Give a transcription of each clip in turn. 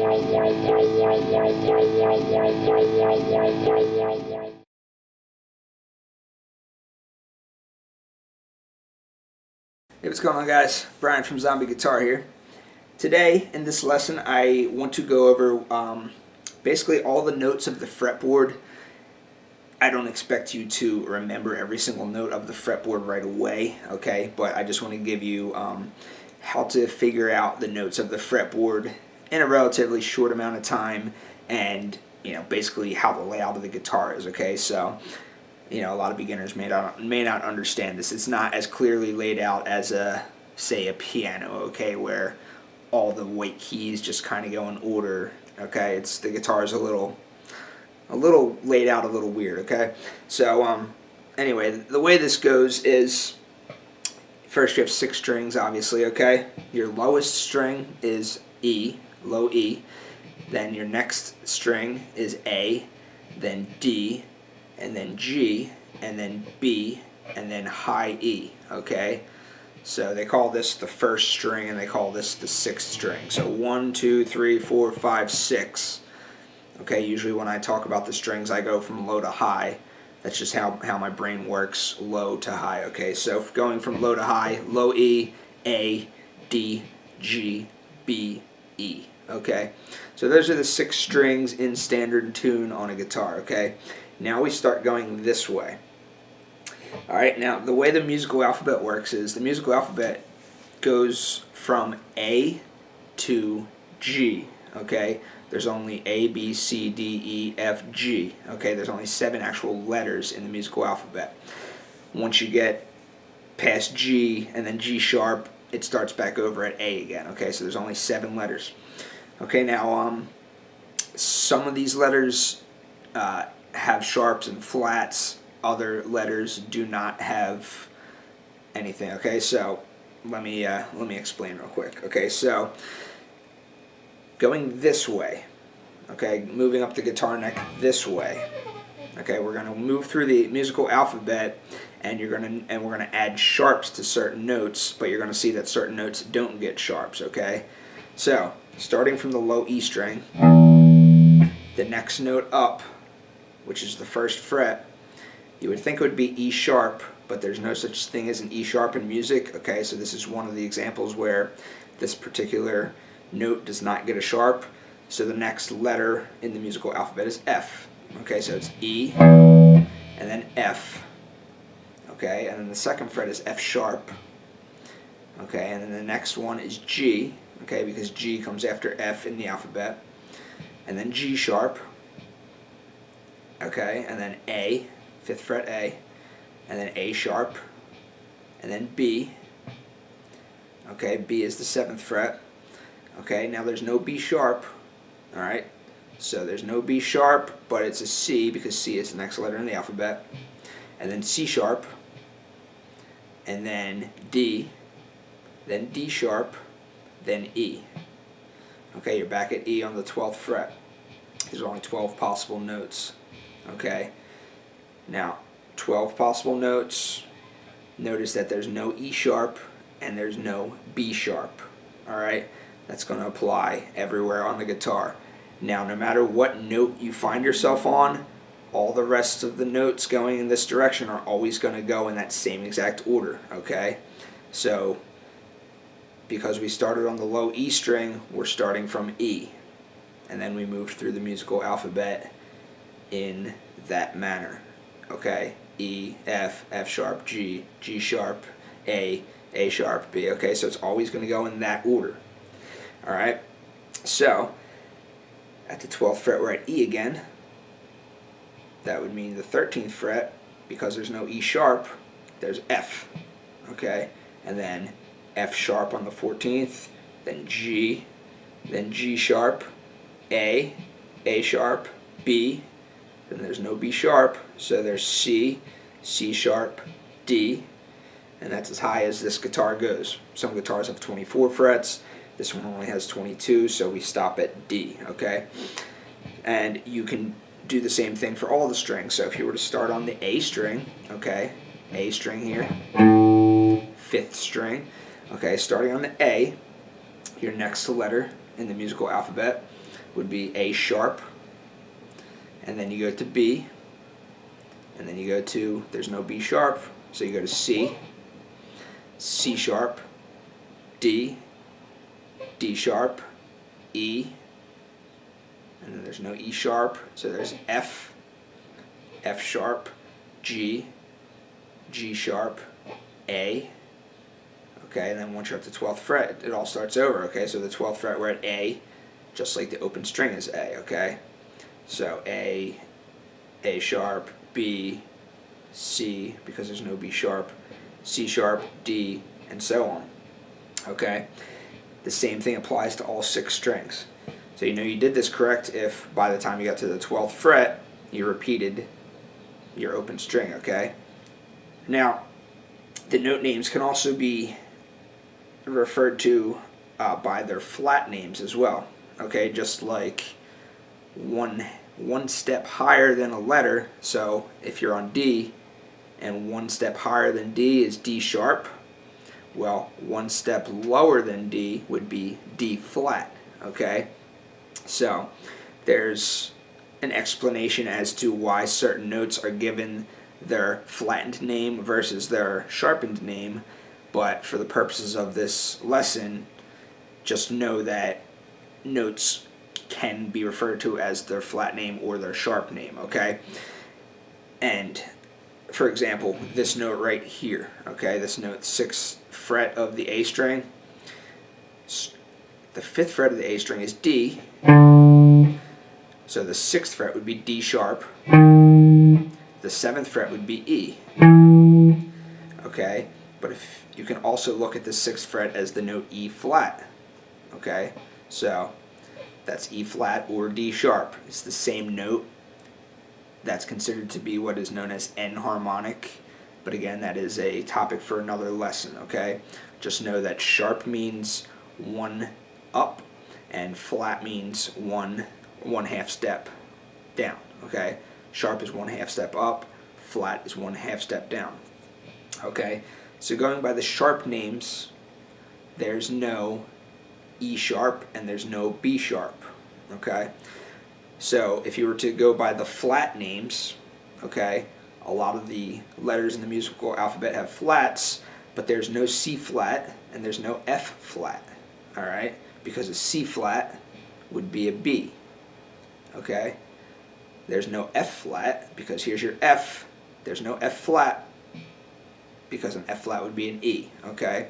Hey, what's going on, guys? Brian from Zombie Guitar here. Today, in this lesson, I want to go over basically all the notes of the fretboard. I don't expect you to remember every single note of the fretboard right away, okay? But I just want to give you how to figure out the notes of the fretboard in a relatively short amount of time, and basically how the layout of the guitar is, okay? So a lot of beginners may not understand this. It's not as clearly laid out as say a piano, okay, where all the white keys just kind of go in order, okay? The guitar is a little laid out a little weird, okay? So anyway, the way this goes is first you have 6 strings, obviously, okay? Your lowest string is E, low E. Then your next string is A, then D, and then G, and then B, and then high E, okay? So they call this the first string, and they call this the 6th string. So 1, 2, 3, 4, 5, 6. Okay, usually when I talk about the strings, I go from low to high. That's just how my brain works, low to high, okay? So going from low to high, low E, A, D, G, B, E, okay? So those are the 6 strings in standard tune on a guitar, okay? Now we start going this way. Alright, now the way the musical alphabet works is the musical alphabet goes from A to G, okay? There's only A, B, C, D, E, F, G, okay? There's only 7 actual letters in the musical alphabet. Once you get past G and then G sharp, it starts back over at A again, okay? So there's only 7 letters. Okay, now some of these letters have sharps and flats. Other letters do not have anything, okay? So let me explain real quick. Okay, so going this way, okay, moving up the guitar neck this way. Okay, we're going to move through the musical alphabet, and we're going to add sharps to certain notes, but you're going to see that certain notes don't get sharps, okay? So, starting from the low E string, the next note up, which is the 1st fret, you would think it would be E sharp, but there's no such thing as an E sharp in music, okay? So this is one of the examples where this particular note does not get a sharp. So the next letter in the musical alphabet is F, okay? So it's E, and then F, okay? And then the 2nd fret is F sharp, okay? And then the next one is G, okay, because G comes after F in the alphabet, and then G sharp, okay, and then A, 5th fret A, and then A sharp, and then B, okay, B is the 7th fret, okay, now there's no B sharp, alright, so there's no B sharp, but it's a C, because C is the next letter in the alphabet, and then C sharp, and then D sharp, then E. Okay, you're back at E on the 12th fret. There's only 12 possible notes. Okay, now 12 possible notes. Notice that there's no E sharp and there's no B sharp. Alright, that's going to apply everywhere on the guitar. Now, no matter what note you find yourself on, all the rest of the notes going in this direction are always going to go in that same exact order. Okay, so because we started on the low E string, we're starting from E, and then we moved through the musical alphabet in that manner. Okay, E, F, F sharp, G, G sharp, A sharp, B. Okay, so it's always going to go in that order. Alright, so at the 12th fret we're at E again. That would mean the 13th fret, because there's no E sharp, there's F. Okay, and then F sharp on the 14th, then G sharp, A sharp, B, then there's no B sharp, so there's C sharp, D, and that's as high as this guitar goes. Some guitars have 24 frets, this one only has 22, so we stop at D, okay? And you can do the same thing for all the strings. So if you were to start on the A string, okay, A string here, 5th string, okay, starting on the A, your next letter in the musical alphabet, would be A sharp, and then you go to B, and then you go to, there's no B sharp, so you go to C, C sharp, D, D sharp, E, and then there's no E sharp, so there's F, F sharp, G, G sharp, A. Okay, and then once you're at the 12th fret, it all starts over. Okay, so the 12th fret we're at A, just like the open string is A. Okay, so A sharp, B, C, because there's no B sharp, C sharp, D, and so on. Okay, the same thing applies to all 6 strings. So you know you did this correct if by the time you got to the 12th fret, you repeated your open string. Okay, now the note names can also be referred to by their flat names as well. Okay, just like one step higher than a letter. So if you're on D, and one step higher than D is D sharp, well, one step lower than D would be D flat. Okay, so there's an explanation as to why certain notes are given their flattened name versus their sharpened name, but for the purposes of this lesson, just know that notes can be referred to as their flat name or their sharp name. Okay, and for example, this note right here, okay, this note 6th fret of the A string, the 5th fret of the A string is D, so the 6th fret would be D sharp, the 7th fret would be E. Okay, but if you can also look at the 6th fret as the note E flat. Okay, so that's E flat or D sharp. It's the same note. That's considered to be what is known as enharmonic, but again, that is a topic for another lesson. Okay, just know that sharp means 1 up, and flat means one half step down. Okay, sharp is 1/2 step up, flat is 1/2 step down. Okay, so going by the sharp names, there's no E sharp and there's no B sharp. Okay, so if you were to go by the flat names, okay, a lot of the letters in the musical alphabet have flats, but there's no C flat and there's no F flat. All right, because a C flat would be a B. Okay, there's no F flat because here's your F. There's no F flat because an F flat would be an E. Okay,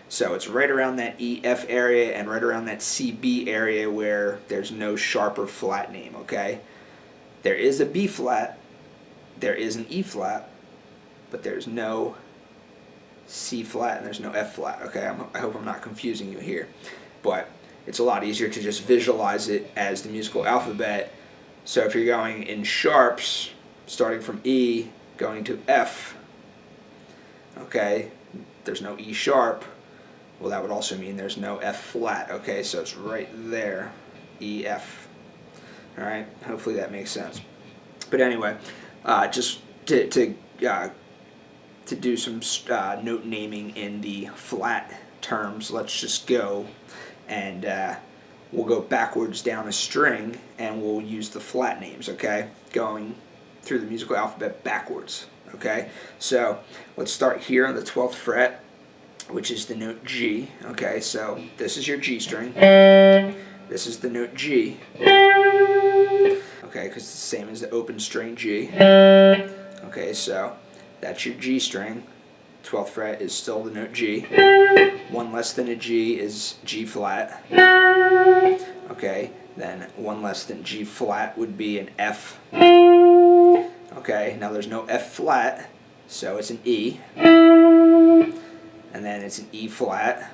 so it's right around that EF area and right around that CB area where there's no sharp or flat name. Okay, there is a B flat, there is an E flat, but there's no C flat and there's no F flat. Okay, I hope I'm not confusing you here, but it's a lot easier to just visualize it as the musical alphabet. So if you're going in sharps, starting from E, going to F, okay, there's no E sharp, well that would also mean there's no F flat. Okay, so it's right there, E, F. Alright, hopefully that makes sense. But anyway, just to do some note naming in the flat terms, let's just go and we'll go backwards down a string and we'll use the flat names, okay? Going through the musical alphabet backwards, okay? So let's start here on the 12th fret, which is the note G, okay? So this is your G string. This is the note G, okay, because it's the same as the open string G. Okay, so that's your G string. 12th fret is still the note G. One less than a G is G flat. Okay, then one less than G flat would be an F. Okay, now there's no F flat, so it's an E. And then it's an E flat.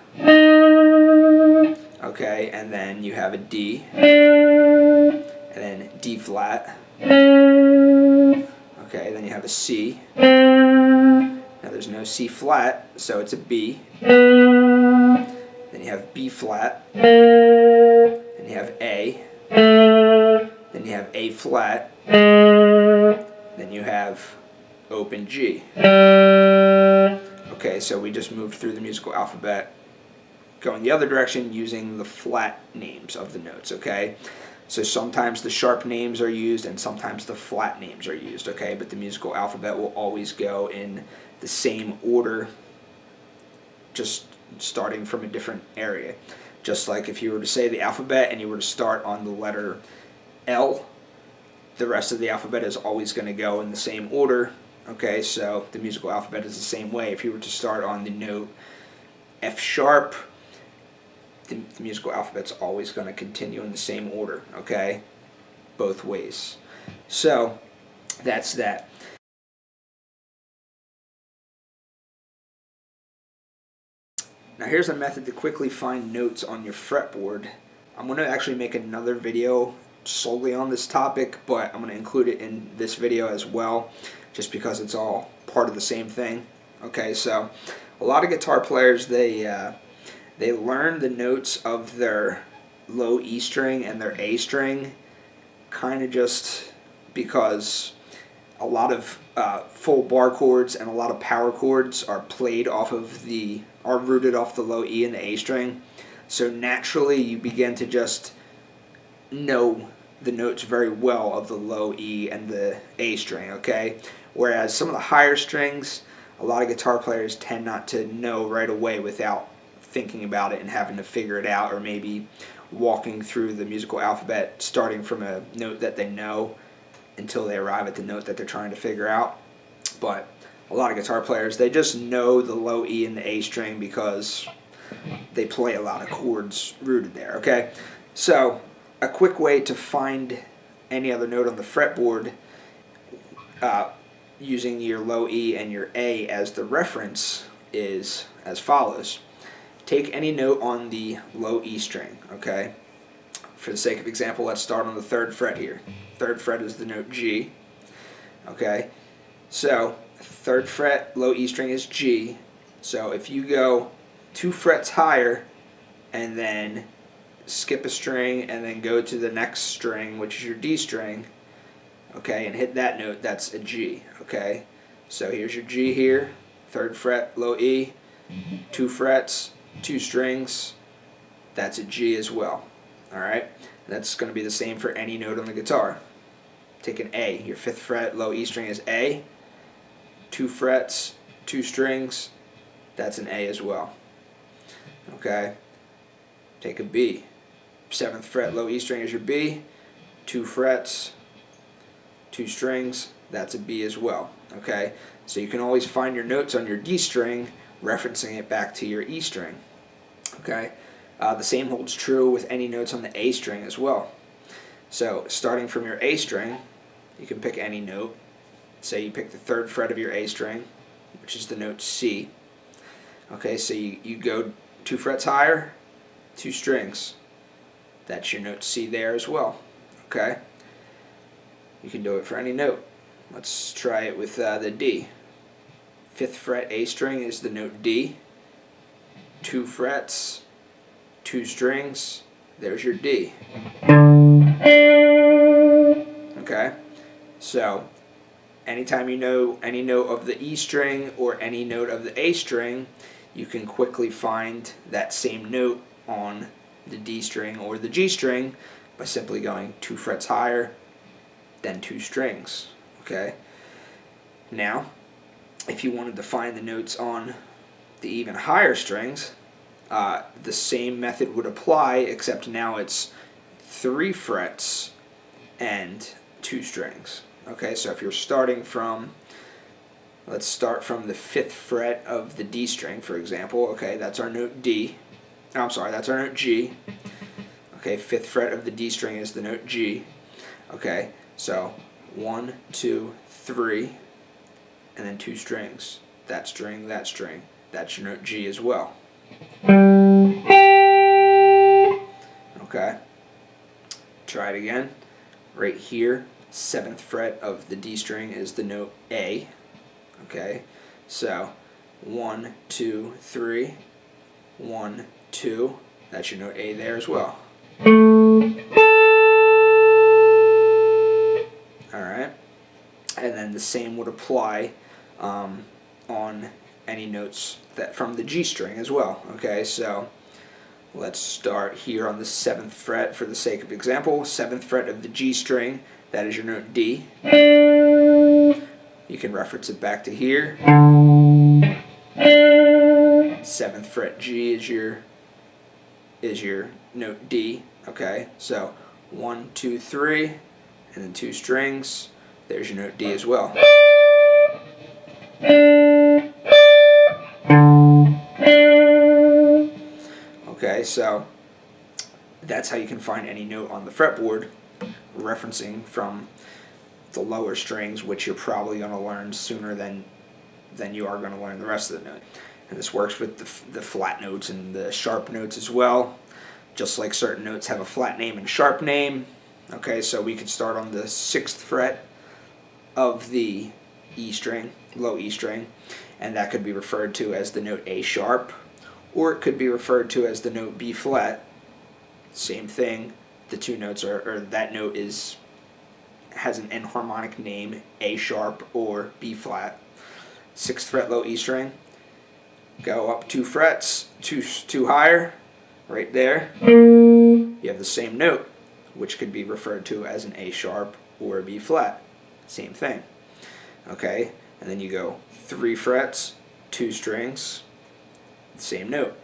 Okay, and then you have a D. And then D flat. Okay, then you have a C. Now there's no C flat, so it's a B. Then you have B flat. Then you have A. Then you have A flat. Then you have open G. Okay, so we just moved through the musical alphabet going the other direction using the flat names of the notes, okay? So sometimes the sharp names are used and sometimes the flat names are used, okay? But the musical alphabet will always go in the same order, just starting from a different area. Just like if you were to say the alphabet and you were to start on the letter L, the rest of the alphabet is always going to go in the same order, okay? So the musical alphabet is the same way. If you were to start on the note F sharp, the musical alphabet's always going to continue in the same order, okay? Both ways. So that's that. Now here's a method to quickly find notes on your fretboard. I'm going to actually make another video solely on this topic, but I'm going to include it in this video as well, just because it's all part of the same thing. Okay, so a lot of guitar players, they learn the notes of their low E string and their A string kind of just because a lot of full bar chords and a lot of power chords are rooted off the low E and the A string. So naturally you begin to just know the notes very well of the low E and the A string, okay? Whereas some of the higher strings, a lot of guitar players tend not to know right away without thinking about it and having to figure it out, or maybe walking through the musical alphabet starting from a note that they know until they arrive at the note that they're trying to figure out. But a lot of guitar players, they just know the low E and the A string because they play a lot of chords rooted there, okay? So a quick way to find any other note on the fretboard using your low E and your A as the reference is as follows. Take any note on the low E string, okay? For the sake of example, let's start on the 3rd fret here. 3rd fret is the note G, okay? So 3rd fret, low E string is G. So if you go 2 frets higher and then skip a string and then go to the next string, which is your D string, okay, and hit that note, that's a G, okay? So here's your G here, 3rd fret, low E, 2 frets, 2 strings, that's a G as well, alright? That's going to be the same for any note on the guitar. Take an A, your 5th fret, low E string is A, 2 frets, 2 strings, that's an A as well, okay? Take a B, 7th fret, low E string is your B, 2 frets, 2 strings, that's a B as well, okay? So you can always find your notes on your D string, referencing it back to your E string, okay? The same holds true with any notes on the A string as well. So starting from your A string, you can pick any note. Say you pick the 3rd fret of your A string, which is the note C. Okay, so you go 2 frets higher, 2 strings. That's your note C there as well, okay? You can do it for any note. Let's try it with the D. 5th fret A string is the note D. 2 frets, 2 strings, there's your D. Okay? So, anytime you know any note of the E string or any note of the A string, you can quickly find that same note on the D string or the G string by simply going 2 frets higher, then 2 strings. Okay? Now, if you wanted to find the notes on the even higher strings, the same method would apply, except now it's 3 frets and 2 strings. Okay, so if you're starting from, let's start from the 5th fret of the D string, for example. Okay, that's our note D. I'm sorry, that's our note G. Okay, 5th fret of the D string is the note G. Okay, so 1, 2, 3, and then 2 strings. That string, that string. That's your note G as well. Okay, try it again. Right here, 7th fret of the D string is the note A. Okay, so 1, 2, 3, 1, 2, that's your note A there as well. Alright, and then the same would apply on any notes that from the G string as well. Okay, so Let's start here on the 7th fret for the sake of example. 7th fret of the G string, that is your note D. You can reference it back to here. 7th fret G is your note D. Okay, so 1, 2, 3, and then 2 strings. There's your note D as well. Okay, so that's how you can find any note on the fretboard, referencing from the lower strings, which you're probably going to learn sooner than you are going to learn the rest of the note. And this works with the flat notes and the sharp notes as well. Just like certain notes have a flat name and a sharp name. Okay, so we could start on the 6th fret of the E string, low E string, and that could be referred to as the note A sharp, or it could be referred to as the note B flat. Same thing. The two notes or that note has an enharmonic name, A sharp or B flat. 6th fret low E string. Go up 2 frets, two higher, right there. You have the same note, which could be referred to as an A sharp or a B flat. Same thing. Okay, and then you go 3 frets, 2 strings, same note.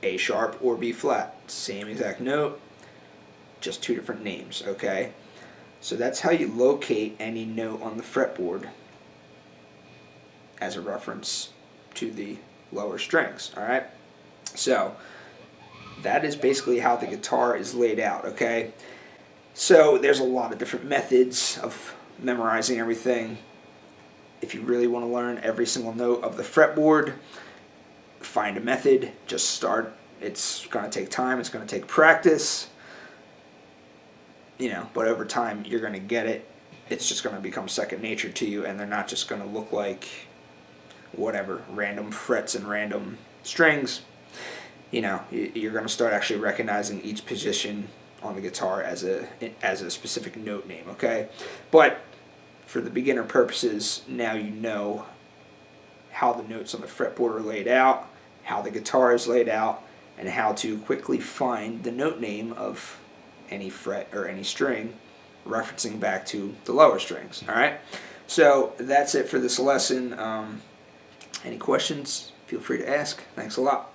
A sharp or B flat, same exact note, just 2 different names. Okay, so that's how you locate any note on the fretboard as a reference to the lower strings. Alright, so that is basically how the guitar is laid out. Okay, so there's a lot of different methods of memorizing everything. If you really want to learn every single note of the fretboard, find a method, just start. It's going to take time, it's going to take practice, but over time you're going to get it. It's just going to become second nature to you, and they're not just going to look like whatever, random frets and random strings. You're going to start actually recognizing each position on the guitar as a specific note name. Okay, but for the beginner purposes, now you know how the notes on the fretboard are laid out, how the guitar is laid out, and how to quickly find the note name of any fret or any string, referencing back to the lower strings. Alright, so that's it for this lesson. Any questions, feel free to ask. Thanks a lot.